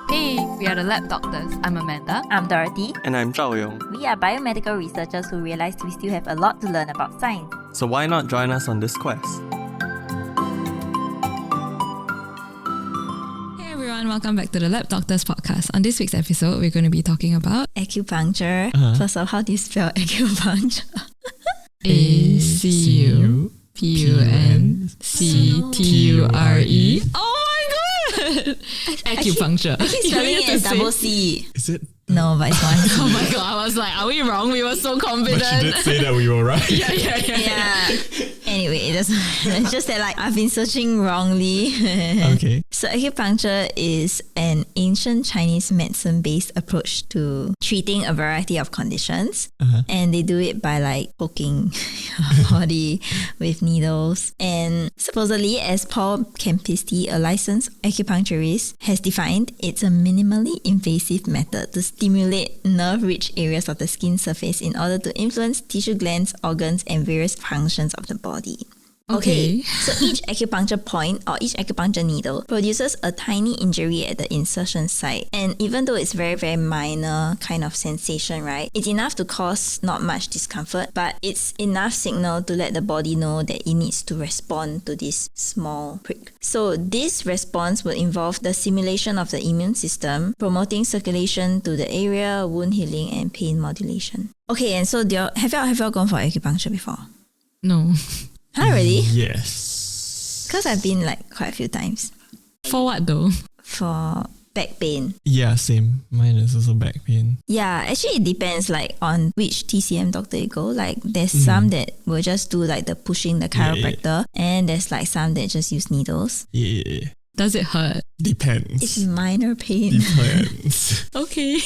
Hey, we are the Lab Doctors. I'm Amanda. I'm Dorothy. And I'm Zhao Yong. We are biomedical researchers who realized we still have a lot to learn about science. So why not join us on this quest? Hey everyone, welcome back to the Lab Doctors podcast. On this week's episode, we're going to be talking about Acupuncture. First off, how do you spell acupuncture? Acupuncture. Oh my god! Acupuncture. I keep spelling it as double C. Is it? No, but it's one C. Oh my god, I was like, are we wrong? We were so confident. But she did say that we were right. Yeah. Anyway, it doesn't matter. It's just that I've been searching wrongly. Okay. So acupuncture is an ancient Chinese medicine-based approach to treating a variety of conditions. And they do it by poking your body with needles. And supposedly, as Paul Kempisti, a licensed acupuncturist, has defined, it's a minimally invasive method to stimulate nerve-rich areas of the skin surface in order to influence tissue glands, organs, and various functions of the body. Okay, so each acupuncture point or each acupuncture needle produces a tiny injury at the insertion site. And even though it's very, very minor kind of sensation, right? It's enough to cause not much discomfort, but it's enough signal to let the body know that it needs to respond to this small prick. So this response will involve the stimulation of the immune system, promoting circulation to the area, wound healing, and pain modulation. Okay, and so have y'all gone for acupuncture before? No. Huh, really? Yes. Because I've been quite a few times. For what though? For back pain. Yeah, same. Mine is also back pain. Yeah, actually it depends on which TCM doctor you go. There's some that will just do the pushing, the chiropractor, and there's some that just use needles. Yeah. Does it hurt? Depends. It's minor pain. Depends. Okay.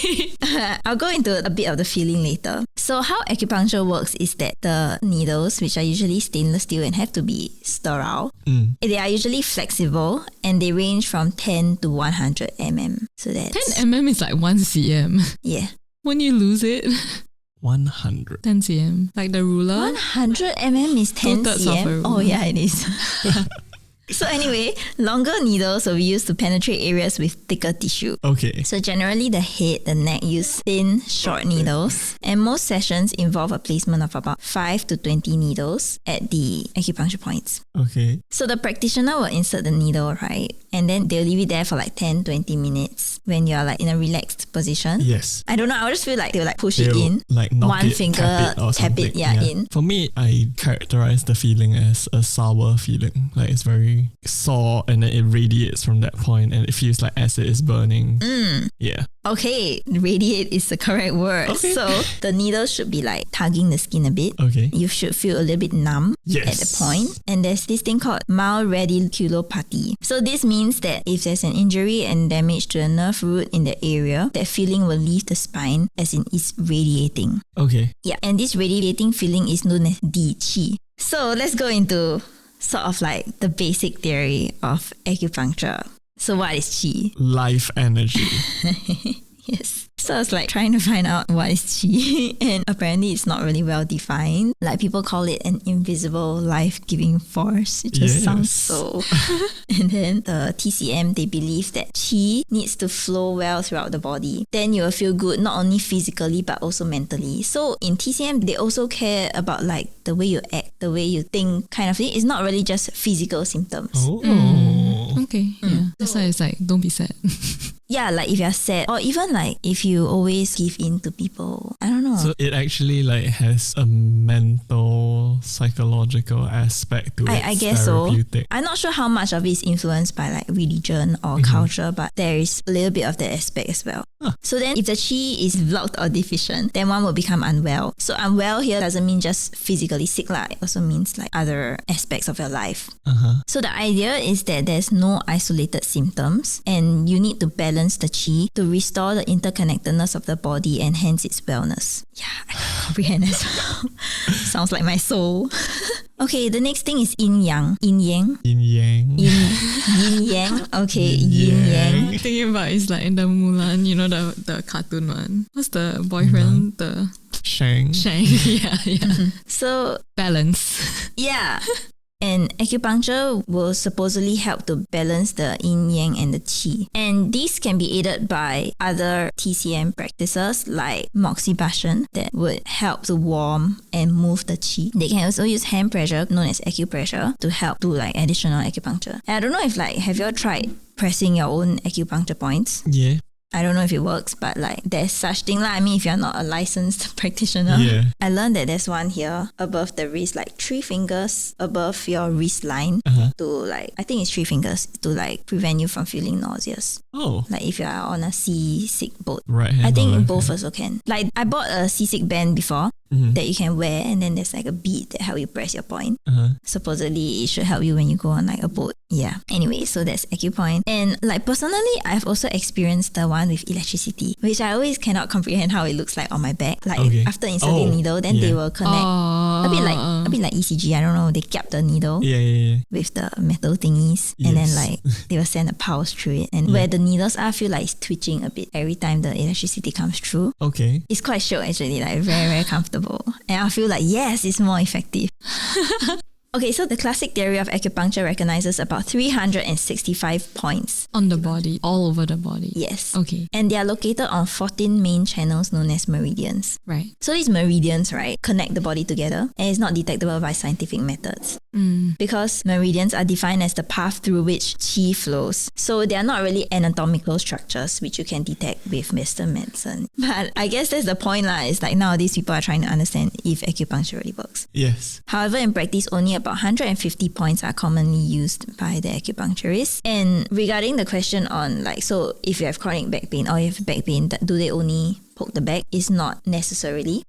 I'll go into a bit of the feeling later. So how acupuncture works is that the needles, which are usually stainless steel and have to be sterile, they are usually flexible and they range from 10 to 100 mm. So that's 10 mm is 1 cm. Yeah. When you lose it, 100. 10 cm. Like the ruler. 100 mm is 10 2/3 of a cm? ruler. Oh yeah, it is. So anyway, longer needles will be used to penetrate areas with thicker tissue. Okay. So generally the head, the neck use thin, short needles, and most sessions involve a placement of about 5 to 20 needles at the acupuncture points. Okay. So the practitioner will insert the needle, right? And then they'll leave it there for 10-20 minutes when you're in a relaxed position. Yes. I don't know, I just feel they'll push it in. Knock one it, finger, tap it, or tap it, something. in. For me, I characterize the feeling as a sour feeling. It's very sore and then it radiates from that point and it feels like acid is burning. Yeah. Okay, radiate is the correct word. Okay. So the needle should be tugging the skin a bit. Okay. You should feel a little bit numb Yes. at the point. And there's this thing called mild radiculopathy. So this means that if there's an injury and damage to a nerve root in the area, that feeling will leave the spine as in it's radiating. Okay. Yeah, and this radiating feeling is known as di qi. So let's go into sort of the basic theory of acupuncture. So what is qi? Life energy. Yes. So I was trying to find out what is qi, and apparently it's not really well defined. People call it an invisible life-giving force. It just sounds so. And then the TCM, they believe that qi needs to flow well throughout the body. Then you will feel good not only physically but also mentally. So in TCM, they also care about the way you act, the way you think kind of thing. It's not really just physical symptoms. Oh. Okay, yeah. That's why it's don't be sad. Yeah, if you're sad or even if you always give in to people. I don't know. So it actually has a mental, psychological aspect to it. I guess so. Therapeutic. I'm not sure how much of it is influenced by religion or culture, but there is a little bit of that aspect as well. So then if the qi is blocked or deficient, then one will become unwell. So unwell here doesn't mean just physically sick. It also means other aspects of your life. So the idea is that there's no isolated symptoms and you need to balance the qi to restore the interconnectedness of the body and hence its wellness. Yeah, I can comprehend as well. Sounds like my soul. Okay, the next thing is yin-yang. Yin-yang. Yin-yang. Yin-yang. Okay, yin-yang. Thinking about is in the Mulan, the cartoon one. What's the boyfriend? The Shang. Shang. Yeah. So balance. Yeah. And acupuncture will supposedly help to balance the yin yang and the qi. And these can be aided by other TCM practices like moxibustion that would help to warm and move the qi. They can also use hand pressure, known as acupressure, to help do like additional acupuncture. And I don't know if like, have you all tried pressing your own acupuncture points? Yeah. I don't know if it works, but like there's such thing lah. I mean, if you're not a licensed practitioner, Yeah. I learned that there's one here above the wrist, like 3 fingers above your wrist line to like, I think it's 3 fingers to like prevent you from feeling nauseous. Oh. Like if you're on a seasick boat. Right hand I or think left both hand? also can. Like I bought a seasick band before that you can wear, and then there's like a bead that help you press your point. Supposedly it should help you when you go on like a boat. Yeah. Anyway, so that's acupoint. And like personally, I've also experienced the one with electricity, which I always cannot comprehend how it looks like on my back. Like after inserting needle, then they will connect. A bit like ECG. I don't know. They cap the needle with the metal thingies, and then like they will send a pulse through it. And where the needles are, I feel like it's twitching a bit every time the electricity comes through. Okay. It's quite show actually, like very, very comfortable. And I feel like, yes, it's more effective. Okay, so the classic theory of acupuncture recognizes about 365 points. On the body, all over the body. Yes. Okay. And they are located on 14 main channels known as meridians. Right. So these meridians, right, connect the body together, and it's not detectable by scientific methods. Because meridians are defined as the path through which qi flows. So they are not really anatomical structures which you can detect with Western medicine. But I guess that's the point lah. It's like nowadays people are trying to understand if acupuncture really works. Yes. However, in practice, only about 150 points are commonly used by the acupuncturist. And regarding the question on like, so if you have chronic back pain or you have back pain, do they only poke the back? Is not necessarily.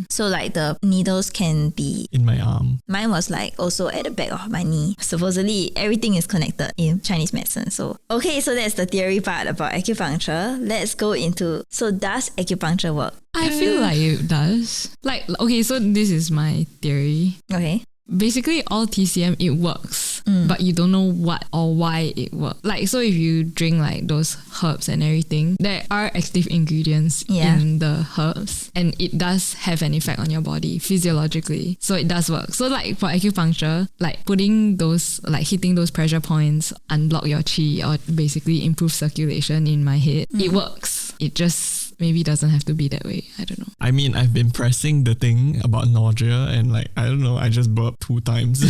So like the needles can be in my arm. Mine was like also at the back of my knee. Supposedly everything is connected in Chinese medicine. So okay, so that's the theory part about acupuncture. Let's go into, so does acupuncture work? I feel like it does. Like, okay, so this is my theory. Okay. Basically, all TCM, it works, but you don't know what or why it works. Like, so if you drink like those herbs and everything, there are active ingredients in the herbs, and it does have an effect on your body physiologically. So it does work. So like for acupuncture, like putting those, like hitting those pressure points, unblock your qi or basically improve circulation in my head, it works. It just maybe doesn't have to be that way. I don't know. I mean, I've been pressing the thing about nausea and like, I don't know, I just burped 2 times.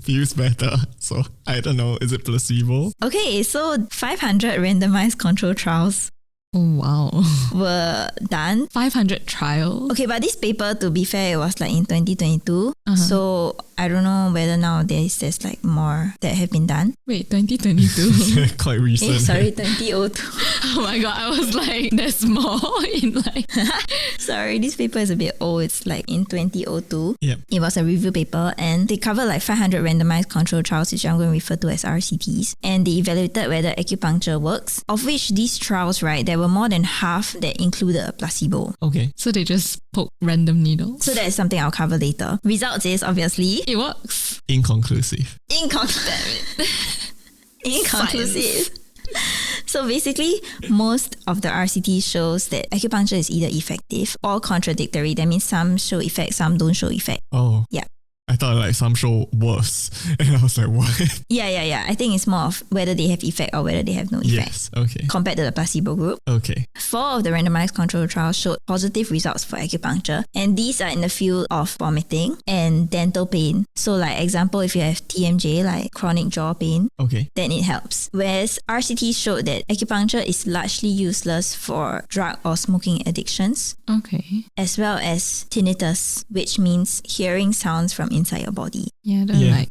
Feels better. So I don't know, is it placebo? Okay, so 500 randomized control trials Oh wow. were done. 500 trials? Okay, but this paper, to be fair, it was like in 2022. So I don't know whether nowadays there's like more that have been done. Wait, 2022? Quite recent. Sorry, 2002. Oh my god, I was like, there's more in like... Sorry, this paper is a bit old. It's like in 2002. Yep. It was a review paper and they covered like 500 randomized control trials, which I'm going to refer to as RCTs. And they evaluated whether acupuncture works, of which these trials, right, there were more than half that included a placebo. Okay. So they just poke random needles? So that is something I'll cover later. Results is obviously It works. Inconclusive. Inconclusive. So basically, most of the RCT shows that acupuncture is either effective or contradictory. That means some show effect, some don't show effect. Oh. Yeah. I thought like some show worse. And I was like, what? Yeah. I think it's more of whether they have effect or whether they have no effect. Yes. Okay. Compared to the placebo group. Okay. 4 of the randomized control trials showed positive results for acupuncture. And these are in the field of vomiting and dental pain. So like example, if you have TMJ, like chronic jaw pain, Okay. then it helps. Whereas RCT showed that acupuncture is largely useless for drug or smoking addictions, Okay. as well as tinnitus, which means hearing sounds from inside your body. Yeah, the Yeah. like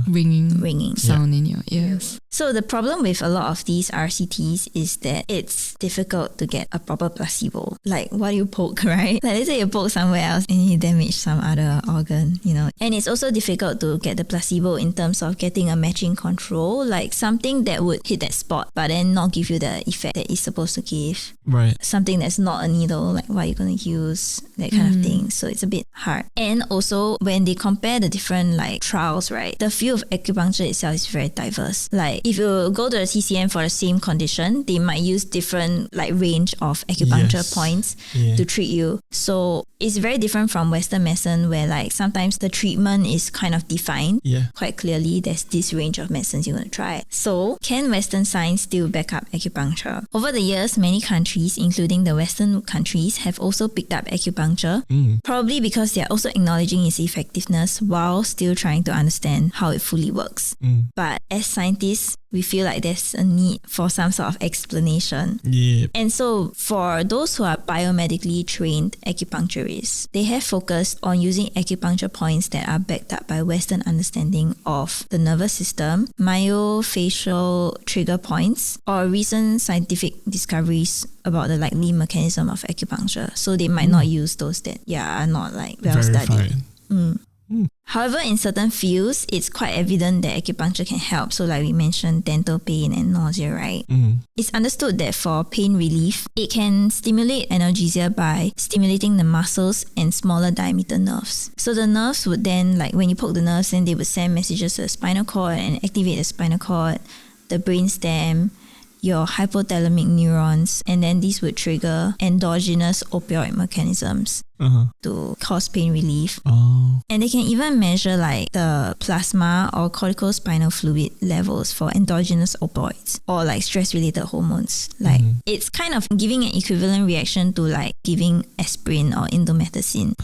ringing Yeah. sound in your ears. So the problem with a lot of these RCTs is that it's difficult to get a proper placebo. Like what do you poke, right? Like let's say you poke somewhere else and you damage some other organ, you know. And it's also difficult to get the placebo in terms of getting a matching control, like something that would hit that spot but then not give you the effect that it's supposed to give. Right. Something that's not a needle, like what you're going to use, that kind of thing. So it's a bit hard. And also when they compare the different like trials, right, the field of acupuncture itself is very diverse. Like if you go to the TCM for the same condition, they might use different like range of acupuncture points to treat you. So it's very different from Western medicine where like sometimes the treatment is kind of defined quite clearly. There's this range of medicines you're going to try. So can Western science still back up acupuncture? Over the years, many countries, including the Western countries, have also picked up acupuncture, probably because they're also acknowledging its effectiveness while still trying to understand how it fully works. But as scientists, we feel like there's a need for some sort of explanation. And so for those who are biomedically trained acupuncturists, they have focused on using acupuncture points that are backed up by Western understanding of the nervous system, myofascial trigger points, or recent scientific discoveries about the likely mechanism of acupuncture. So they might not use those that are not like well studied. However, in certain fields, it's quite evident that acupuncture can help. So like we mentioned, dental pain and nausea, right? It's understood that for pain relief, it can stimulate analgesia by stimulating the muscles and smaller diameter nerves. So the nerves would then, like when you poke the nerves, then they would send messages to the spinal cord and activate the spinal cord, the brainstem, your hypothalamic neurons, and then these would trigger endogenous opioid mechanisms to cause pain relief. And they can even measure like the plasma or corticospinal fluid levels for endogenous opioids or like stress-related hormones. Like it's kind of giving an equivalent reaction to like giving aspirin or indomethacin.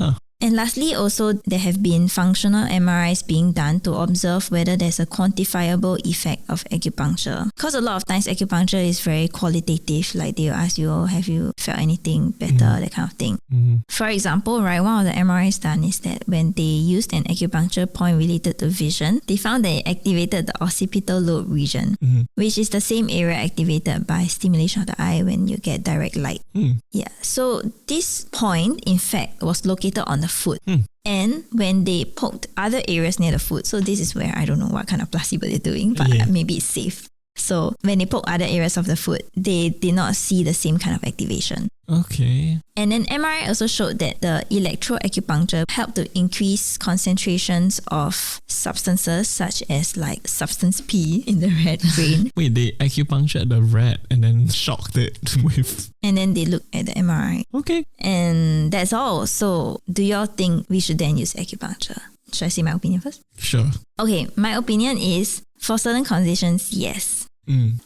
And lastly, also, there have been functional MRIs being done to observe whether there's a quantifiable effect of acupuncture. Because a lot of times acupuncture is very qualitative, like they'll ask you, oh, have you felt anything better, that kind of thing. For example, right, one of the MRIs done is that when they used an acupuncture point related to vision, they found that it activated the occipital lobe region, which is the same area activated by stimulation of the eye when you get direct light. So this point, in fact, was located on the foot. And when they poked other areas near the foot, so this is where I don't know what kind of placebo they're doing, but maybe it's safe. So when they poke other areas of the foot, they did not see the same kind of activation. Okay. And then MRI also showed that the electroacupuncture helped to increase concentrations of substances such as like substance P in the rat brain. Wait, they acupunctured the rat and then shocked it with... And then they looked at the MRI. Okay. And that's all. So do y'all think we should then use acupuncture? Should I say my opinion first? Sure. Okay, my opinion is for certain conditions, yes.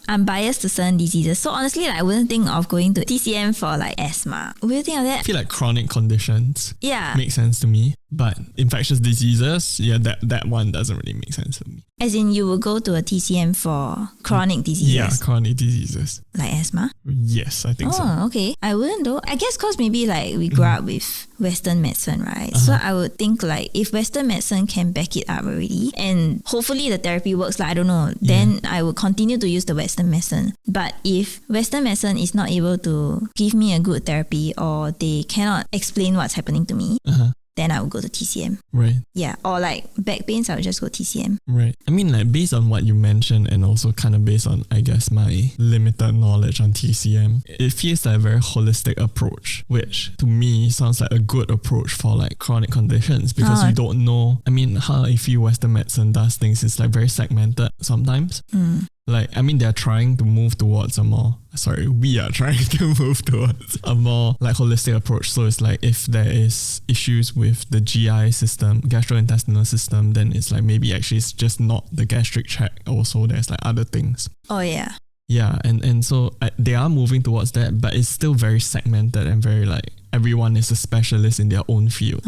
I'm biased to certain diseases. So honestly, like, I wouldn't think of going to TCM for like asthma. Would you think of that? I feel like chronic conditions make sense to me. But infectious diseases, that one doesn't really make sense to me. As in you will go to a TCM for chronic diseases? Yeah, chronic diseases. Like asthma? Yes, I think so. Oh, okay. I wouldn't though. I guess because maybe like we grew up with Western medicine, right? So I would think like if Western medicine can back it up already and hopefully the therapy works, like I don't know, then I would continue to use the Western medicine. But if Western medicine is not able to give me a good therapy or they cannot explain what's happening to me, then I would go to TCM. Right. Yeah. Or like back pains, I would just go TCM. Right. I mean, like based on what you mentioned and also kind of based on, I guess, my limited knowledge on TCM, it feels like a very holistic approach, which to me sounds like a good approach for like chronic conditions because you don't know. I mean, how I feel Western medicine does things is like very segmented sometimes. Like, I mean, they're trying to move towards a more, we are trying to move towards a more like holistic approach. So it's like if there is issues with the GI system, gastrointestinal system, then it's like maybe actually it's just not the gastric tract. Also, there's like other things. Oh, yeah. Yeah, and so they are moving towards that, but it's still very segmented and very like everyone is a specialist in their own field.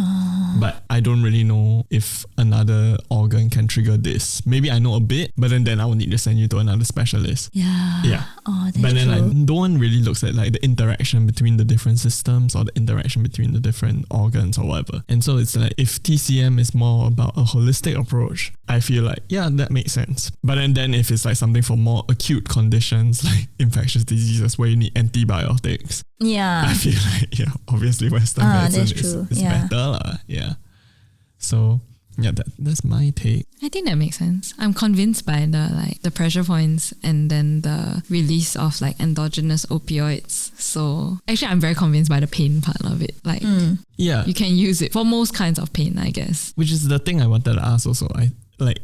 But I don't really know if another organ can trigger this. Maybe I know a bit, but then I will need to send you to another specialist. Yeah. Oh, that's but then true. like no one really looks at like the interaction between the different systems or the interaction between the different organs or whatever. And so it's like if TCM is more about a holistic approach, I feel like that makes sense. But then if it's like something for more acute conditions like infectious diseases where you need antibiotics, I feel like obviously Western medicine is better. So that's my take. I think that makes sense. I'm convinced by the pressure points and then the release of like endogenous opioids. So actually I'm very convinced by the pain part of it. Like you can use it for most kinds of pain, I guess. Which is the thing I wanted to ask also. like,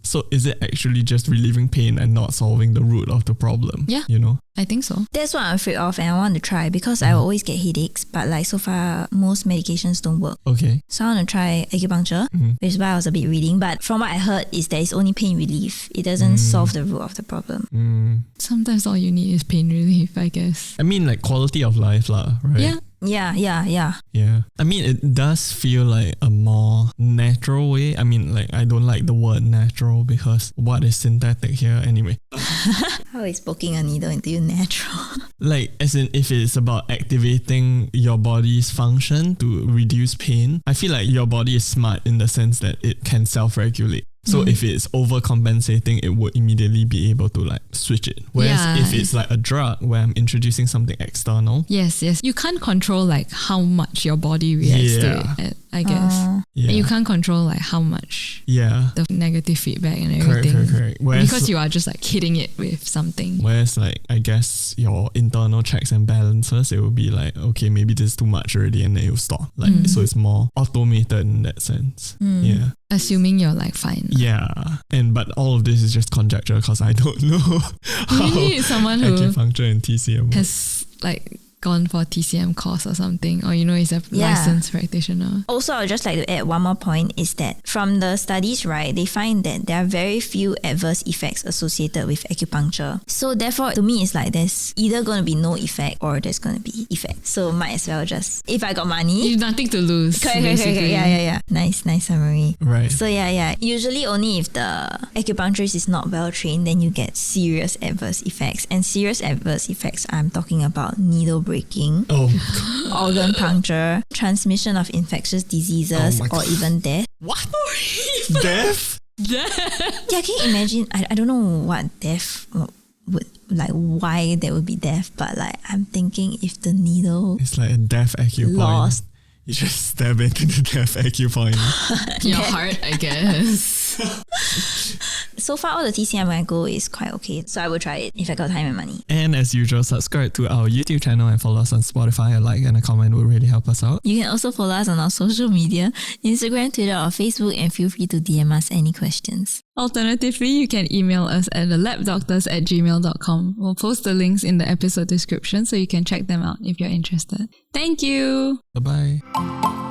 so is it actually just relieving pain and not solving the root of the problem? Yeah. You know? I think so. That's what I'm afraid of, and I want to try because I always get headaches, but like so far most medications don't work. Okay. So I want to try acupuncture, which is why I was a bit reading. But from what I heard is that it's only pain relief. It doesn't solve the root of the problem. Sometimes all you need is pain relief, I guess. I mean, like quality of life lah, right? Yeah. Yeah. I mean, it does feel like a more natural way. I mean, like, I don't like the word natural because what is synthetic here anyway? How is poking a needle into you natural? Like, as in, if it's about activating your body's function to reduce pain, I feel like your body is smart in the sense that it can self-regulate. So if it's overcompensating, it would immediately be able to like switch it. Whereas if it's like a drug where I'm introducing something external. Yes. You can't control like how much your body reacts to it, I guess. And you can't control like how much the negative feedback and everything. Correct. Whereas, because you are just like hitting it with something. Whereas like, I guess your internal checks and balances, it will be like, okay, maybe this is too much already and then it'll stop. Like, so it's more automated in that sense. Yeah. Assuming you're like fine. Yeah. But all of this is just conjecture because I don't know how you need someone who acupuncture and TCM work. has like gone for TCM course or something, or is a licensed practitioner. Also, I would just like to add one more point is that from the studies, right, they find that there are very few adverse effects associated with acupuncture. So therefore, to me, it's like there's either going to be no effect or there's going to be effect. So might as well just, if I got money. You've nothing to lose. Correct. Yeah. Nice summary. Right. So yeah. Usually only if the acupuncturist is not well trained, then you get serious adverse effects. And serious adverse effects, I'm talking about needle breaking, organ puncture, transmission of infectious diseases, or even death. What? Death? Yeah, can you imagine? I don't know what death would, like why there would be death, but like I'm thinking if the needle it's like a death acupoint. Lost. You just stab it into the death acupoint. Your heart, I guess. So far, all the TCM I go is quite okay. So I will try it if I got time and money. And as usual, subscribe to our YouTube channel and follow us on Spotify. A like and a comment would really help us out. You can also follow us on our social media, Instagram, Twitter, or Facebook, and feel free to DM us any questions. Alternatively, you can email us at thelabdoctors@gmail.com. We'll post the links in the episode description so you can check them out if you're interested. Thank you! Bye-bye.